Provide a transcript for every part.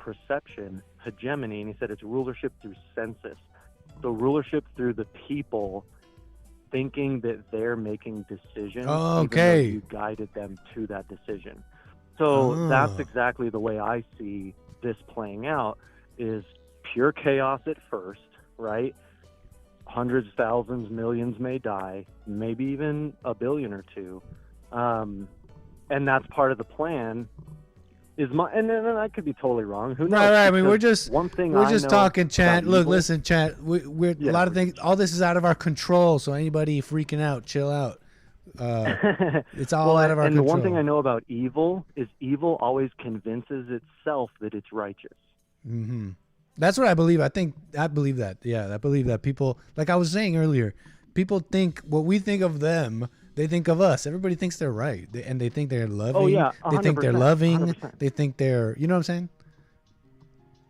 perception, hegemony, and he said it's rulership through census. So rulership through the people thinking that they're making decisions, Oh, even though okay. you guided them to that decision. So that's exactly the way I see this playing out, is pure chaos at first, right? Hundreds, thousands, millions may die, maybe even a billion or two. And that's part of the plan. And then I could be totally wrong. Who knows? Right. I mean, we're Because just one thing we're I just know talking, chat. about Look, evil- listen, chat. We're a lot of things. All this is out of our control. So anybody freaking out, chill out. It's all out of our and control. the one thing I know about evil is evil always convinces itself that it's righteous. Mm-hmm. That's what I believe. I believe that. Yeah, I believe that people, like I was saying earlier, people think what we think of them, they think of us. Everybody thinks they're right, and they think they're loving. Oh yeah, 100%, they think they're loving. 100%. They think they're, you know what I'm saying?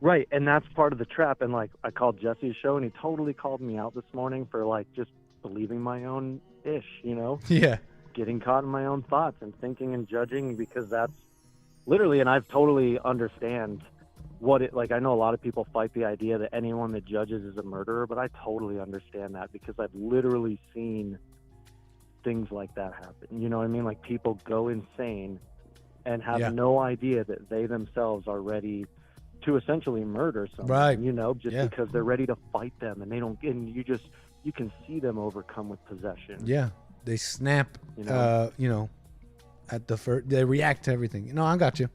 Right, and that's part of the trap. And like, I called Jesse a show, and he totally called me out this morning for like just believing my own ish, you know? Yeah. Getting caught in my own thoughts and thinking and judging, because that's literally, and I've totally understand what it, like, I know a lot of people fight the idea that anyone that judges is a murderer, but I totally understand that, because I've literally seen things like that happen. You know what I mean? Like, people go insane and have no idea that they themselves are ready to essentially murder someone, right? You know, just because they're ready to fight them, and they don't, and you can see them overcome with possession. Yeah, they snap. You know, at the first, they react to everything. No, I got you.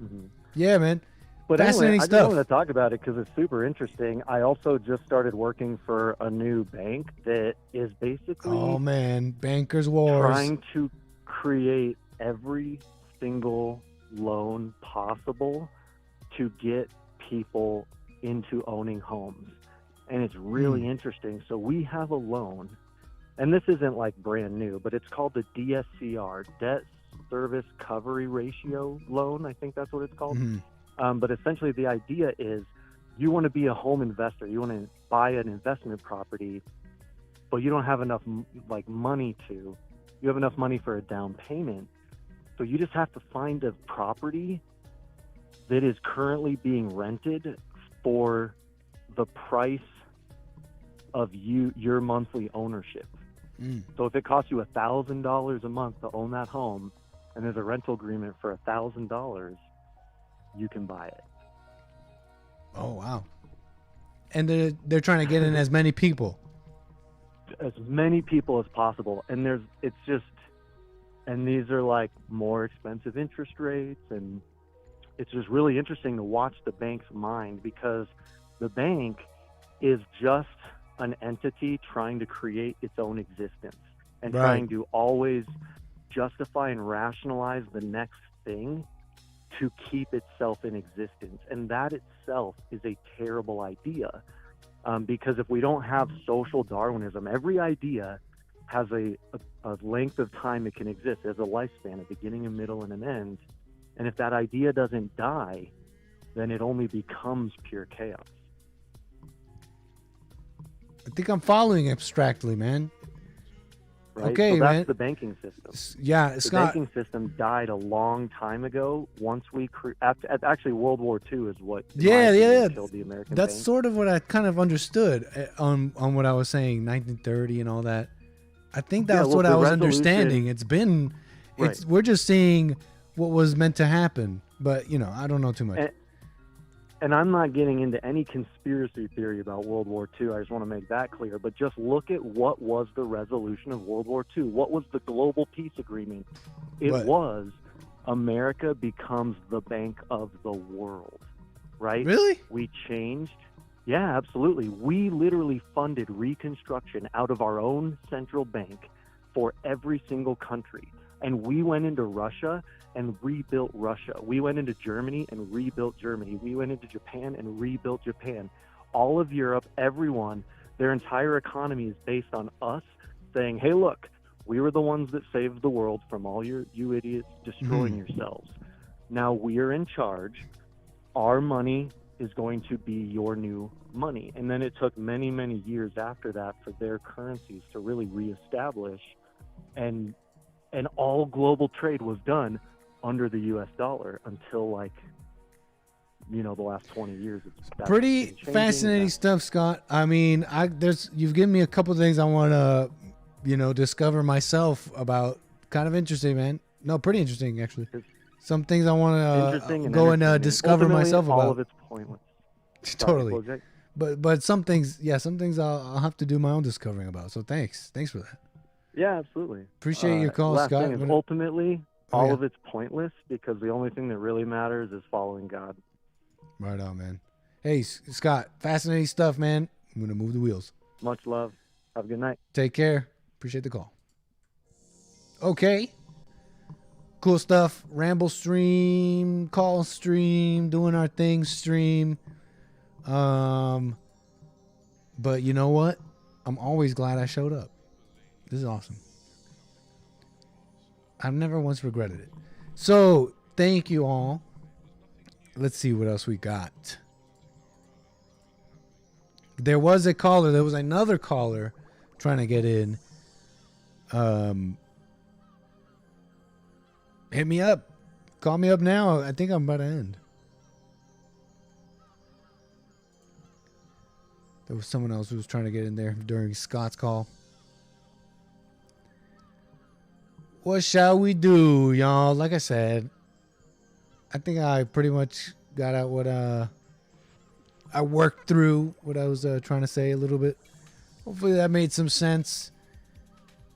Mm-hmm. Yeah, man. But fascinating anyway, I stuff. just wanted to talk about it because it's super interesting. I also just started working for a new bank that is basically bankers wars, trying to create every single loan possible to get people into owning homes. And it's really interesting. So we have a loan, and this isn't like brand new, but it's called the DSCR, Debt Service Coverage Ratio loan. I think that's what it's called. But essentially the idea is you want to be a home investor. You want to buy an investment property, but you don't have enough money to. You have enough money for a down payment. So you just have to find a property that is currently being rented for the price of your monthly ownership. So if it costs you $1,000 a month to own that home, and there's a rental agreement for $1,000, you can buy it. Oh wow! And they're trying to get in as many people as possible. And and these are like more expensive interest rates, and it's just really interesting to watch the bank's mind, because the bank is just an entity trying to create its own existence and trying to always justify and rationalize the next thing to keep itself in existence. And that itself is a terrible idea, because if we don't have social Darwinism, every idea has a length of time it can exist. There's a lifespan, a beginning, a middle, and an end. And if that idea doesn't die, then it only becomes pure chaos. I think I'm following abstractly, man. Right? Okay, so that's man. the banking system. Yeah, the banking system died a long time ago. Once we actually World War II is what killed the American That's bank. sort of what I kind of understood on what I was saying, 1930 and all that. I think that's what I was understanding. We're just seeing what was meant to happen, but I don't know too much. And I'm not getting into any conspiracy theory about World War II. I just want to make that clear. But just look at what was the resolution of World War II. What was the global peace agreement? It was America becomes the bank of the world, right? Really? We changed. Yeah, absolutely. We literally funded reconstruction out of our own central bank for every single country. And we went into Russia and rebuilt Russia. We went into Germany and rebuilt Germany. We went into Japan and rebuilt Japan. All of Europe, everyone, their entire economy is based on us saying, hey, look, we were the ones that saved the world from all you idiots destroying yourselves. Now we are in charge. Our money is going to be your new money. And then it took many, many years after that for their currencies to really reestablish, and all global trade was done under the US dollar until the last 20 years. It's pretty fascinating stuff, Scott. I mean, you've given me a couple of things I want to, discover myself about. Kind of interesting, man. No, pretty interesting, actually. Some things I want to go and discover myself about. All of it's pointless. Totally. But some things I'll have to do my own discovering about. So thanks for that. Yeah, absolutely. Appreciate your call, last Scott. Thing is ultimately, all of it's pointless because the only thing that really matters is following God. Right on, man. Hey, Scott, fascinating stuff, man. I'm gonna move the wheels. Much love. Have a good night. Take care. Appreciate the call. Okay. Cool stuff. Ramble stream, call stream, doing our thing stream. But you know what? I'm always glad I showed up. This is awesome. I've never once regretted it. So, thank you all. Let's see what else we got. There was a caller. There was another caller trying to get in. Hit me up. Call me up now. I think I'm about to end. There was someone else who was trying to get in there during Scott's call. What shall we do, y'all? Like I said, I think I pretty much got out what I worked through what I was trying to say a little bit. Hopefully that made some sense.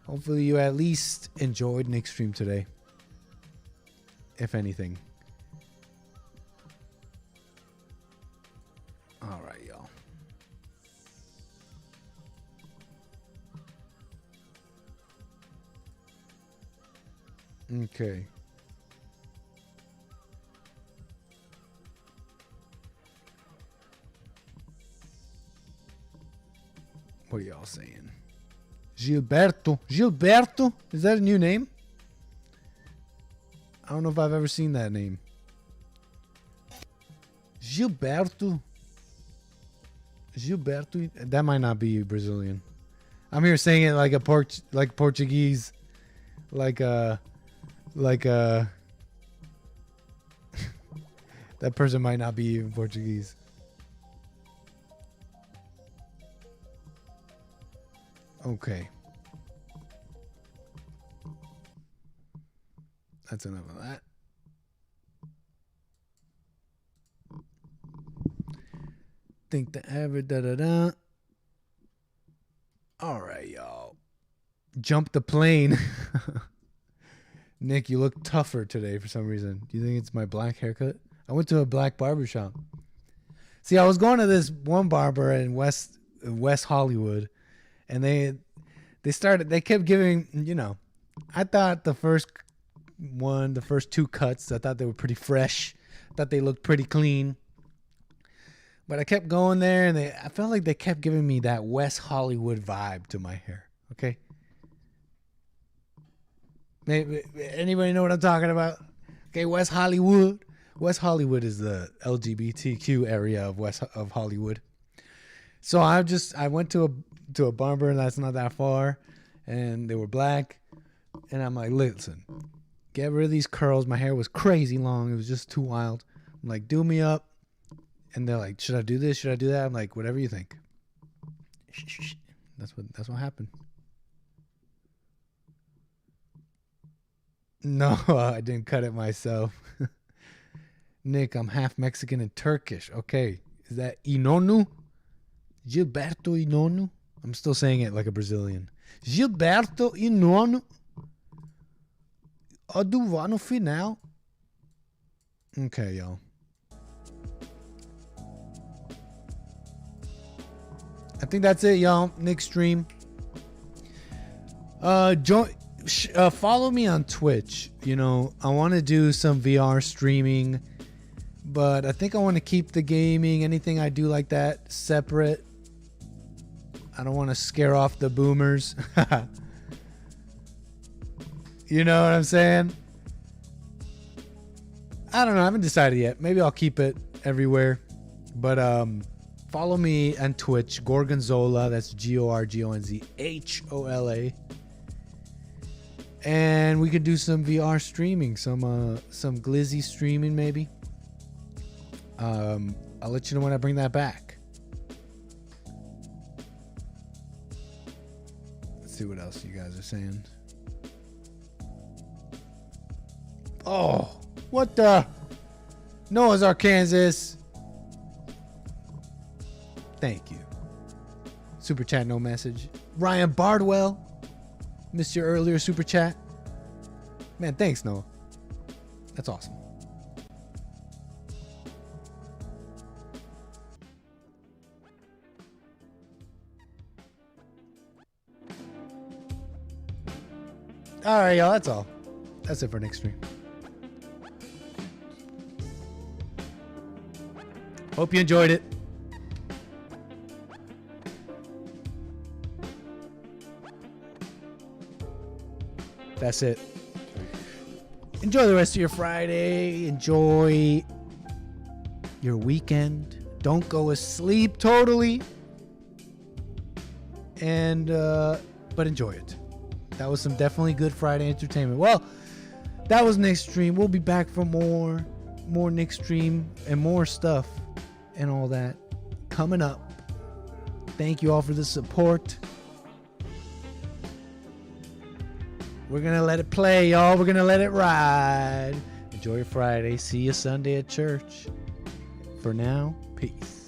Hopefully you at least enjoyed nickstream today. If anything. All right, y'all. Okay. What are y'all saying? Gilberto? Is that a new name? I don't know if I've ever seen that name. Gilberto. That might not be Brazilian. I'm here saying it like Portuguese. That person might not be even Portuguese. Okay. That's enough of that. Think the average All right, y'all. Jump the plane. Nick, you look tougher today for some reason. Do you think it's my black haircut? I went to a black barbershop. See, I was going to this one barber in West Hollywood, and they kept giving, I thought the first two cuts, I thought they were pretty fresh. I thought they looked pretty clean. But I kept going there, and I felt like they kept giving me that West Hollywood vibe to my hair. Okay? Maybe anybody know what I'm talking about? Okay, West Hollywood. West Hollywood is the LGBTQ area of Hollywood. So I went to a barber, and that's not that far, and they were black, and I'm like, listen, get rid of these curls. My hair was crazy long. It was just too wild. I'm like, do me up. And they're like, should I do this? Should I do that? I'm like, whatever you think. That's what happened. No, I didn't cut it myself. Nick, I'm half Mexican and Turkish. Okay. Is that Inonu? Gilberto Inonu? I'm still saying it like a Brazilian. Gilberto Inonu? Do vá no final. Okay, y'all. I think that's it, y'all. nickstream. Follow me on Twitch. I want to do some VR streaming, but I think I want to keep the gaming, anything I do like that, separate. I don't want to scare off the boomers. You know what I'm saying? I don't know. I haven't decided yet. Maybe I'll keep it everywhere. But follow me on Twitch, Gorgonzola. That's GORGONZHOLA. And we could do some VR streaming, some glizzy streaming maybe. I'll let you know when I bring that back. Let's see what else you guys are saying. Oh, what the? Noah's Arkansas. Thank you. Super chat, no message. Ryan Bardwell. Missed your earlier super chat. Man, thanks, Noah. That's awesome. All right, y'all. That's all. That's it for next stream. Hope you enjoyed it. That's it. Enjoy the rest of your Friday. Enjoy your weekend. Don't go asleep totally. And but enjoy it. That was some definitely good Friday entertainment. Well, that was Nick Stream. We'll be back for more Nick Stream and more stuff and all that coming up. Thank you all for the support. We're going to let it play, y'all. We're going to let it ride. Enjoy your Friday. See you Sunday at church. For now, peace.